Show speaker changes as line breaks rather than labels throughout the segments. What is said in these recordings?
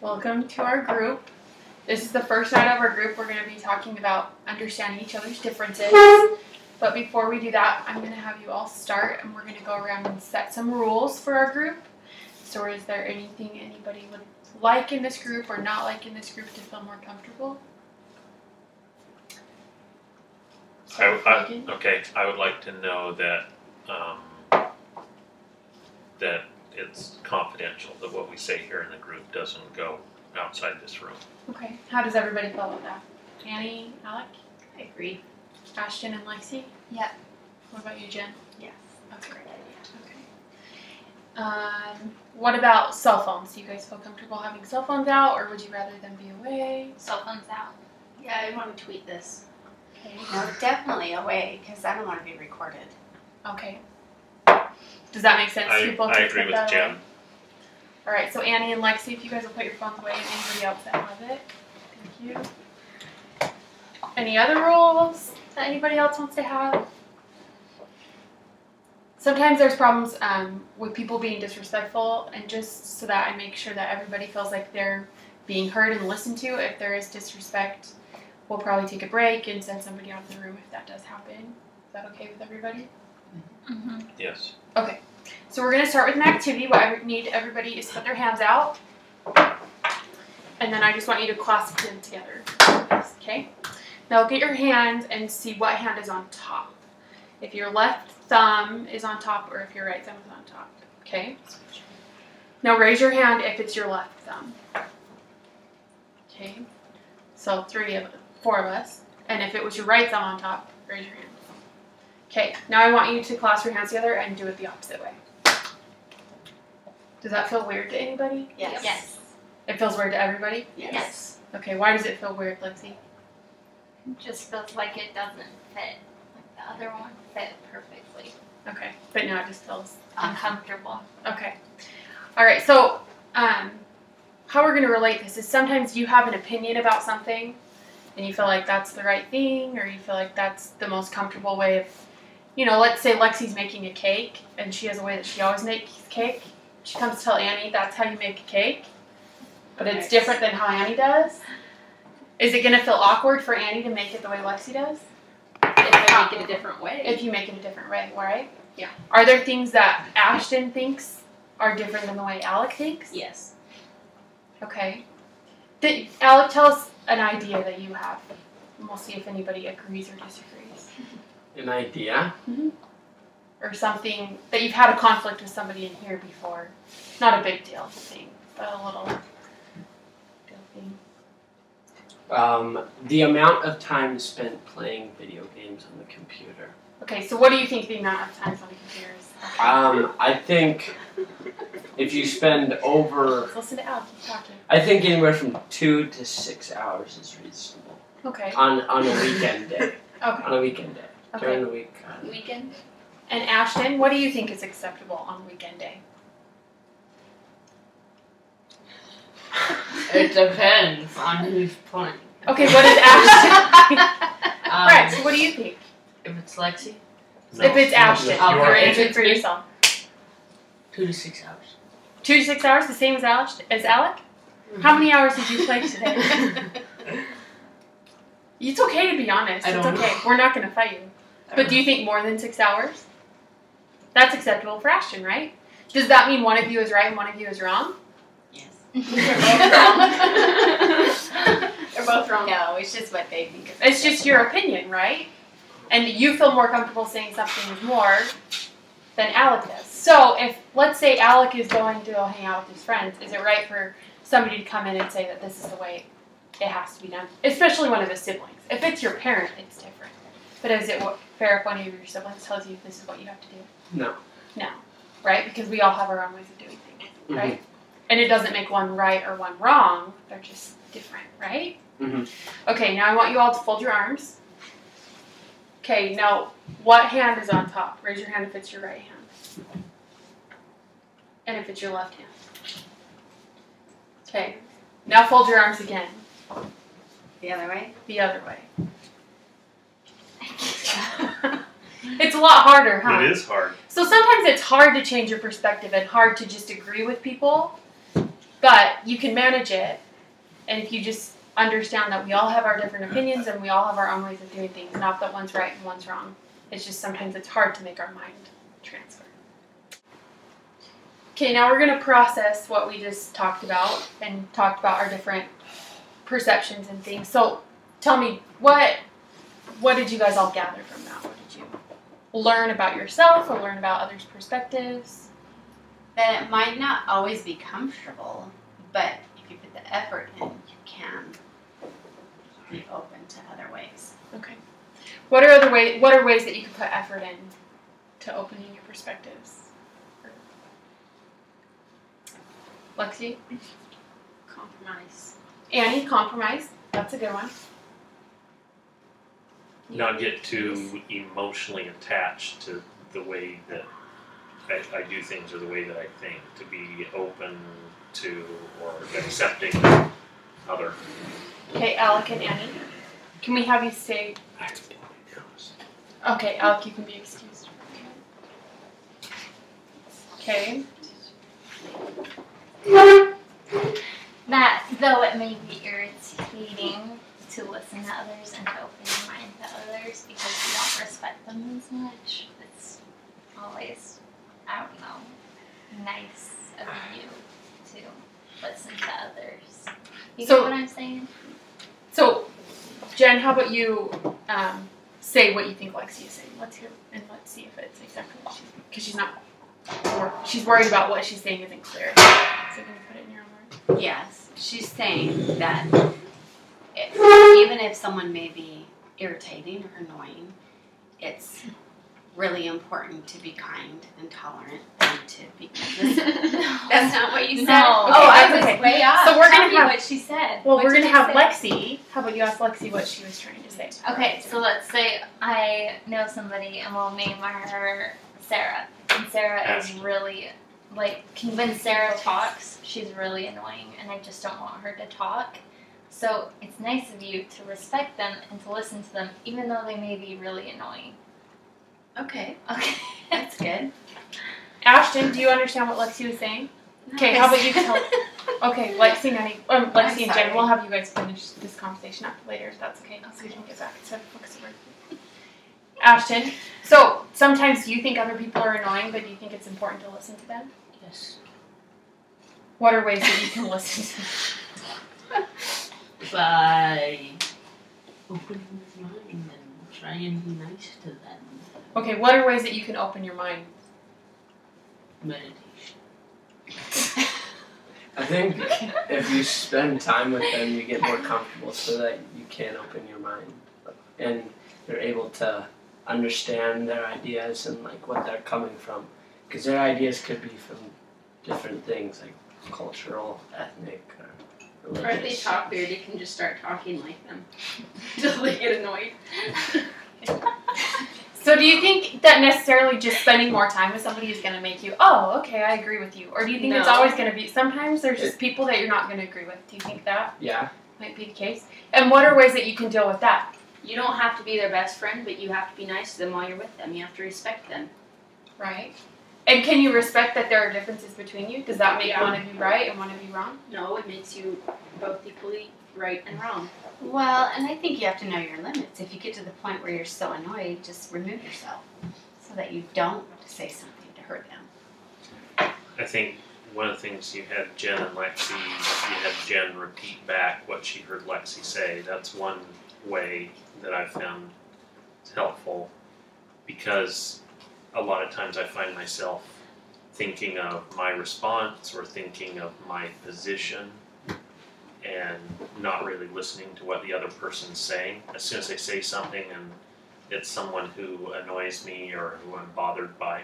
Welcome to our group. This is the first night of our group. We're going to be talking about understanding each other's differences. But before we do that, I'm going to have you all start, and we're going to go around and set some rules for our group. So is there anything anybody would like in this group or not like in this group to feel more comfortable?
Okay, I would like to know that that it's confidential, that what we say here in the group doesn't go outside this room.
Okay. How does everybody feel about that? Annie, Alec?
I agree.
Ashton and Lexi?
Yeah.
What about you, Jen?
Yes.
That's a great idea. Okay. What about cell phones? Do you guys feel comfortable having cell phones out, or would you rather them be away?
Cell phones out. Yeah, I want to tweet this.
Okay.
No, definitely away, because I don't want to be recorded.
Okay. Does that make sense?
I agree
put
with
that
Jen.
away? All right. So Annie and Lexi, if you guys will put your phones away, and anybody else that have it, thank you. Any other rules that anybody else wants to have? Sometimes there's problems with people being disrespectful, and just so that I make sure that everybody feels like they're being heard and listened to, if there is disrespect, we'll probably take a break and send somebody out of the room if that does happen. Is that okay with everybody?
Mm-hmm.
Yes.
Okay. So we're going to start with an activity. What I need everybody is to put their hands out. And then I just want you to clasp them together. Okay? Now look at your hands and see what hand is on top. If your left thumb is on top or if your right thumb is on top. Okay? Now raise your hand if it's your left thumb. Okay? So 4 of us. And if it was your right thumb on top, raise your hand. Okay, now I want you to clasp your hands together and do it the opposite way. Does that feel weird to anybody?
Yes.
Yes.
It feels weird to everybody?
Yes.
Okay, why does it feel weird, Lexi?
It just feels like it doesn't fit. Like the other one fit perfectly.
Okay, but now it just feels
Uncomfortable.
okay. All right, so how we're going to relate this is sometimes you have an opinion about something and you feel like that's the right thing or you feel like that's the most comfortable way of, let's say Lexi's making a cake and she has a way that she always makes cake. She comes to tell Annie that's how you make a cake, but it's different than how Annie does. Is it going to feel awkward for Annie to make it the way Lexi does?
If I make it a different way.
If you make it a different way, right?
Yeah.
Are there things that Ashton thinks are different than the way Alec thinks?
Yes.
Okay. Alec, tell us an idea that you have, and we'll see if anybody agrees or disagrees.
An idea?
Mm-hmm. Or something that you've had a conflict with somebody in here before. Not a big deal thing, but a little deal thing.
The amount of time spent playing video games on the computer.
Okay, so what do you think the amount of times on the computer is?
I think if you spend over...
Let's listen to Alec, keep talking.
I think anywhere from 2 to 6 hours is reasonable.
Okay.
On a weekend day.
Okay.
On a weekend day.
Okay.
During the week.
Weekend?
And Ashton, what do you think is acceptable on weekend day?
It depends on who's playing.
Okay, what is Ashton? Alright, so what do you think?
If it's Lexi,
No.
If it's Ashton,
Oh,
your
great.
answer for yourself.
2 to 6 hours.
2 to 6 hours, the same as Alec? How many hours did you play today? It's okay to be honest.
I
It's
don't
okay.
know.
We're not going to fight you. But do you think more than 6 hours? That's acceptable for Ashton, right? Does that mean one of you is right and one of you is wrong?
Yes.
They're both wrong.
No, it's just what they think.
It's just your opinion, right? And you feel more comfortable saying something is more than Alec does. So if, let's say Alec is going to go hang out with his friends, is it right for somebody to come in and say that this is the way it has to be done? Especially one of his siblings. If it's your parent, it's different. But is it fair if one of your siblings tells you this is what you have to do?
No.
No. Right? Because we all have our own ways of doing things, right? And it doesn't make one right or one wrong. They're just different, right?
Mm-hmm.
Okay, now I want you all to fold your arms. Okay, now what hand is on top? Raise your hand if it's your right hand. And if it's your left hand. Okay, now fold your arms again.
The other way?
The other way. It's a lot harder, huh?
It is hard.
So sometimes it's hard to change your perspective and hard to just agree with people. But you can manage it, and if you just understand that we all have our different opinions and we all have our own ways of doing things, not that one's right and one's wrong. It's just sometimes it's hard to make our mind transfer. Okay, now we're going to process what we just talked about and talked about our different perceptions and things. So tell me, what did you guys all gather from that? What did you learn about yourself or learn about others' perspectives?
That it might not always be comfortable, but if you put the effort in, you can be open to other ways.
Okay. What are ways that you can put effort in to opening your perspectives? Lexi?
Compromise.
Annie, compromise. That's a good one.
Not get too emotionally attached to the way that I do things or the way that I think. To be open to or accepting other.
Okay, Alec and Annie. Can we have you say... Okay, Alec, you can be excused. Okay.
That, though it may be irritating to listen to others and to open your mind to others because you don't respect them as much, it's always, I don't know, nice of you to listen to others. You
So-
get what I'm saying?
So, Jen, how about you say what you think Lexi is saying? Let's hear and let's see if it's exactly what she's... Because she's not... She's worried about what she's saying isn't clear. So can you put it in your own words?
Yes, she's saying that even if someone may be irritating or annoying, it's really important to be kind and tolerant and to be listening. That's not what you said.
No.
Okay,
Oh, I
that's
was
okay.
way off.
So we're
Tell
gonna
me
have-
what she said.
Well,
What
we're
did
going to
you
have
say?
Lexi. How about you ask Lexi what she was trying to say?
Okay, so let's say I know somebody and we'll name her Sarah. And Sarah is really, like, when Sarah talks, she's really annoying and I just don't want her to talk. So it's nice of you to respect them and to listen to them even though they may be really annoying.
Okay,
Okay.
that's good.
Ashton, do you understand what Lexi was saying? Okay, how about you tell... Okay, Lexi and Annie, Lexi and
sorry.
Jen, we'll have you guys finish this conversation up later if that's okay, so we can get back to focus on Ashton, so sometimes you think other people are annoying, but do you think it's important to listen to them?
Yes.
What are ways that you can listen to them?
By opening his mind and trying to be nice to them.
Okay, what are ways that you can open your mind?
Meditation.
I think if you spend time with them, you get more comfortable so that you can open your mind. And you're able to understand their ideas and like what they're coming from. Because their ideas could be from different things like cultural, ethnic, or
Or if they
religious.
talk weird, you can just start talking like them until they get annoyed.
So do you think that necessarily just spending more time with somebody is going to make you, oh, okay, I agree with you? Or do you think it's
No.
always going to be, sometimes there's just people that you're not going to agree with. Do you think that
Yeah.
might be the case? And what are ways that you can deal with that?
You don't have to be their best friend, but you have to be nice to them while you're with them. You have to respect them.
Right. And can you respect that there are differences between you? Does that make
Yeah.
one of you right and one of you wrong?
No, it makes you both equally right and wrong.
Well, and I think you have to know your limits. If you get to the point where you're so annoyed, just remove yourself so that you don't say something to hurt them.
I think one of the things you had Jen and Lexi, you had Jen repeat back what she heard Lexi say. That's one way that I've found helpful because a lot of times I find myself thinking of my response or thinking of my position and not really listening to what the other person's saying. As soon as they say something and it's someone who annoys me or who I'm bothered by,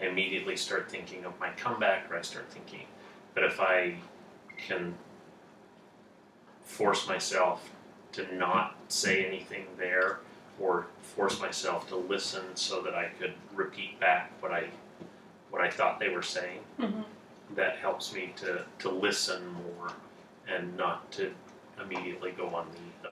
I immediately start thinking of my comeback or I start thinking. But if I can force myself to not say anything there or force myself to listen so that I could repeat back what I thought they were saying, that helps me to listen more and not to immediately go on the